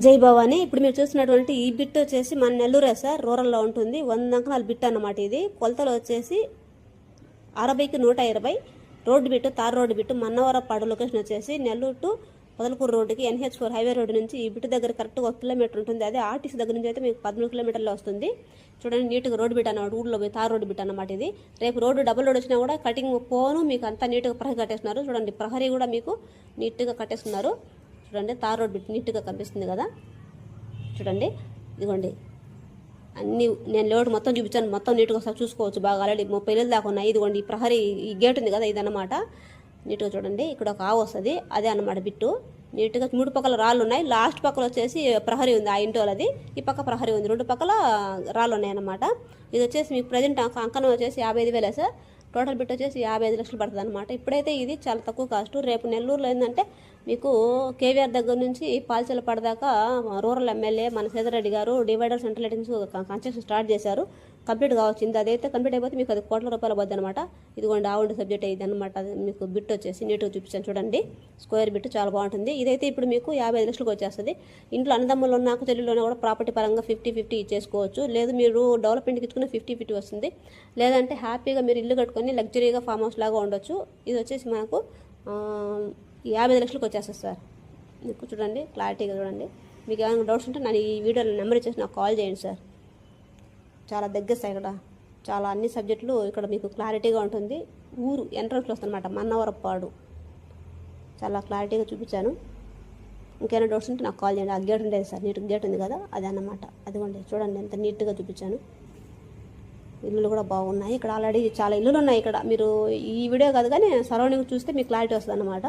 జై భవాని. ఇప్పుడు మీరు చూసినటువంటి ఈ బిట్ వచ్చేసి మన నెల్లూరే సార్, రూరల్లో ఉంటుంది. 100 అంకణాల బిట్ అన్నమాట. ఇది కొలతలు వచ్చేసి 60కి 120 రోడ్డు బిట్టు, తార్ రోడ్డు బిట్టు. మన్నవరపాడు లొకేషన్ వచ్చేసి నెల్లూరు టు పొదలకూరు రోడ్డుకి NH4 హైవే రోడ్డు నుంచి ఈ బిట్టు దగ్గర కరెక్ట్గా 1 కిలోమీటర్ ఉంటుంది. అదే ఆర్టీసీ దగ్గర నుంచి అయితే మీకు 13 కిలోమీటర్లో వస్తుంది. చూడండి, నీట్గా రోడ్డు బిట్ అన్నమాట, ఊళ్ళో పోయి తార్ రోడ్డు బిట్ అన్నమాట. ఇది రేపు రోడ్డు డబుల్ రోడ్ వచ్చినా కూడా కటింగ్ పోను మీకు అంతా నీట్గా ప్రహరీ కట్టేస్తున్నారు. చూడండి, ప్రహరీ కూడా మీకు నీట్గా కట్టేస్తున్నారు. చూడండి, తార్ రోడ్ బిట్ నీట్గా కనిపిస్తుంది కదా. చూడండి, ఇదిగోండి, అన్ని నేను లోడ్ మొత్తం చూపించాను. మొత్తం నీట్గా ఒకసారి చూసుకోవచ్చు బాగా. ఆల్రెడీ 30 ఇళ్ళు దాకా ఉన్నాయి. ఇదిగోండి, ఈ ప్రహరీ, ఈ గేట్ ఉంది కదా, ఇదన్నమాట. నీట్గా చూడండి, ఇక్కడ ఒక ఆవు వస్తుంది, అదే అన్నమాట బిట్టు. నీట్గా 3 పక్కల రాళ్ళు ఉన్నాయి. లాస్ట్ పక్కల వచ్చేసి ప్రహరీ ఉంది, ఆ ఇంటి వాళ్ళది. ఈ పక్క ప్రహరీ ఉంది, 2 పక్కల రాళ్ళు ఉన్నాయి అన్నమాట. ఇది వచ్చేసి మీకు ప్రజెంట్ అంకణం వచ్చేసి 55,000 సార్. టోటల్ బిట్ వచ్చేసి 55 లక్షలు పడుతుంది అనమాట. ఇప్పుడైతే ఇది చాలా తక్కువ కాస్ట్. రేపు నెల్లూరులో ఏంటంటే మీకు కేవీఆర్ దగ్గర నుంచి పాల్చెలపాడు దాకా రూరల్ ఎమ్మెల్యే మన సేదరెడ్డి గారు divider central lightings construction start చేశారు. కంప్లీట్ కావచ్చింది. అదైతే కంప్లీట్ అయిపోతే మీకు అది కోట్ల రూపాయల బద్ద అనమాట. ఇదిగోండి, ఆవుండి సబ్జెక్ట్ ఇది అనమాట. మీకు బిట్ వచ్చేసి నీట్గా చూపించాను చూడండి. స్క్వేర్ బిట్ చాలా బాగుంటుంది. ఇదైతే ఇప్పుడు మీకు 55 లక్షలకు వచ్చేస్తుంది. ఇంట్లో అన్నదమ్ములు ఉన్న చెల్లిలోనే కూడా ప్రాపర్టీ పరంగా 50-50 ఇచ్చేసుకోవచ్చు. లేదు మీరు డెవలప్మెంట్కి ఇచ్చుకున్న 50-50 వస్తుంది. లేదంటే హ్యాపీగా మీరు ఇల్లు కట్టుకొని లగ్జరీగా ఫామ్ హౌస్ లాగా ఉండొచ్చు. ఇది వచ్చేసి మనకు 55 లక్షలకు వచ్చేస్తుంది సార్. మీకు చూడండి, క్లారిటీగా చూడండి. మీకు ఏమైనా డౌట్స్ ఉంటే నేను ఈ వీడియోలో నెంబర్ ఇచ్చేసి నాకు కాల్ చేయండి సార్. చాలా దగ్గర సార్, ఇక్కడ చాలా అన్ని సబ్జెక్టులు ఇక్కడ మీకు క్లారిటీగా ఉంటుంది. ఊరు ఎంట్రన్స్లో వస్తుందన్నమాట, మన్నవరపాడు. చాలా క్లారిటీగా చూపించాను. ఇంకేమైనా డౌట్స్ ఉంటే నాకు కాల్ చేయండి. ఆ గేట్ ఉండేది సార్, నీట్ గేట్ ఉంది కదా, అదే అన్నమాట. అదిగోండి, చూడండి ఎంత నీట్గా చూపించాను. ఇల్లులు కూడా బాగున్నాయి. ఇక్కడ ఆల్రెడీ చాలా ఇల్లులు ఉన్నాయి. ఇక్కడ మీరు ఈ వీడియో కాదు కానీ సరౌండింగ్ చూస్తే మీకు క్లారిటీ వస్తుంది అన్నమాట.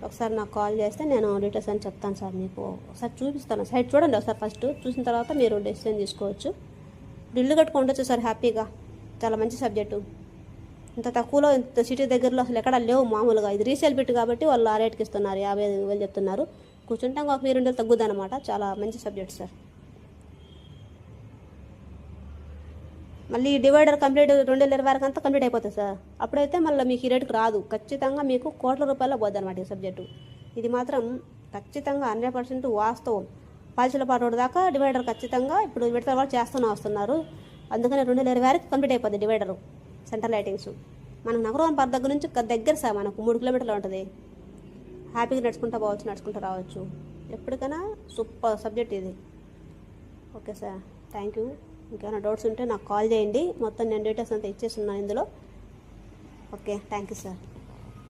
ఒకసారి నాకు కాల్ చేస్తే నేను డీటెయిల్స్ అని చెప్తాను సార్. మీకు ఒకసారి చూపిస్తాను. సైట్ చూడండి ఒకసారి, ఫస్ట్ చూసిన తర్వాత మీరు డెసిషన్ తీసుకోవచ్చు. ఇల్లు కట్టుకుంటొచ్చు సార్ హ్యాపీగా. చాలా మంచి సబ్జెక్టు. ఇంత తక్కువలో, ఇంత సిటీ దగ్గరలో అసలు ఎక్కడ లేవు మామూలుగా. ఇది రీసేల్ బిట్ కాబట్టి వాళ్ళు ఆ రేట్కి ఇస్తున్నారు, 55,000 చెప్తున్నారు. కూర్చుంటాం ఒక 2 తగ్గుద్ది అనమాట. చాలా మంచి సబ్జెక్ట్ సార్. మళ్ళీ డివైడర్ కంప్లీట్ 2020 వరకు అంతా కంప్లీట్ అయిపోతుంది సార్. అప్పుడైతే మళ్ళీ మీకు ఈ రేటుకి రాదు. ఖచ్చితంగా మీకు కోట్ల రూపాయల పోద్ది అనమాట ఈ సబ్జెక్టు. ఇది మాత్రం ఖచ్చితంగా 100% వాస్తవం. పాల్చెలపాడు రోడ్డు దాకా డివైడర్ ఖచ్చితంగా ఇప్పుడు విడతల వాళ్ళు చేస్తూనే వస్తున్నారు. అందుకని 2020 వరకు కంప్లీట్ అయిపోద్ది డివైడరు, సెంట్రల్ లైటింగ్స్. మనకు నగరం పార్క్ దగ్గర నుంచి దగ్గర సార్, మనకు 3 కిలోమీటర్లు ఉంటుంది. హ్యాపీగా నడుచుకుంటూ పోవచ్చు, నడుచుకుంటూ రావచ్చు. ఎప్పటికైనా సూపర్ సబ్జెక్ట్ ఇది. Okay sir, thank you. ఇంకేమైనా డౌట్స్ ఉంటే నాకు కాల్ చేయండి. మొత్తం నేను డీటెయిల్స్ అంతా ఇచ్చేస్తున్నాను ఇందులో. Okay, thank you sir.